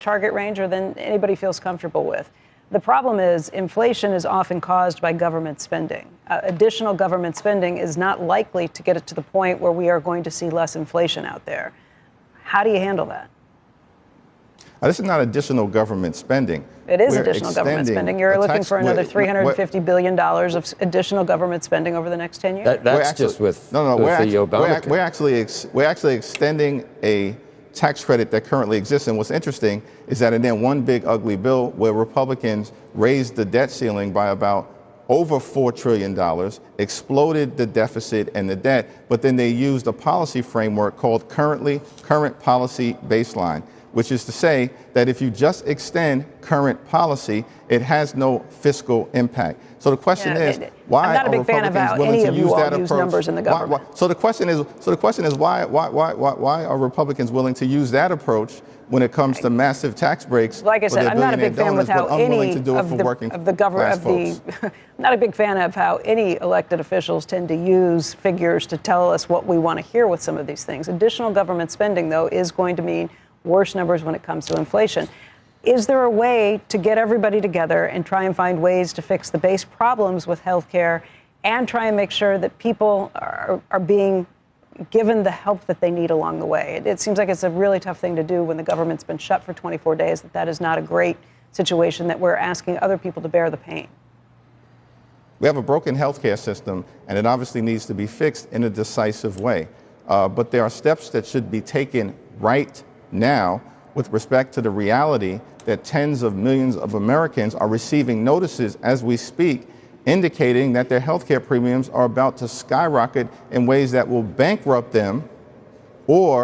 target range or than anybody feels comfortable with. The problem is inflation is often caused by government spending. Additional government spending is not likely to get it to the point where we are going to see less inflation out there. How do you handle that? This is not additional government spending. It is additional government spending. You're looking for another $350 billion of additional government spending over the next 10 years. That's just with we're actually extending a tax credit that currently exists. And what's interesting is that in then one big ugly bill where Republicans raised the debt ceiling by about over $4 trillion, exploded the deficit and the debt, but then they used a policy framework called current policy baseline, which is to say that if you just extend current policy, it has no fiscal impact. So the question is, why are Republicans willing to use that approach? Numbers in the government. So the question is, why are Republicans willing to use that approach when it comes to massive tax breaks? Like I said, I'm not a big fan with how any of the government, I'm not a big fan of how any elected officials tend to use figures to tell us what we want to hear with some of these things. Additional government spending, though, is going to mean worse numbers when it comes to inflation. Is there a way to get everybody together and try and find ways to fix the base problems with health care and try and make sure that people are being given the help that they need along the way? It seems like it's a really tough thing to do when the government's been shut for 24 days, that is not a great situation, that we're asking other people to bear the pain. We have a broken healthcare system, and it obviously needs to be fixed in a decisive way. But there are steps that should be taken right now with respect to the reality that tens of millions of Americans are receiving notices as we speak, indicating that their health care premiums are about to skyrocket in ways that will bankrupt them or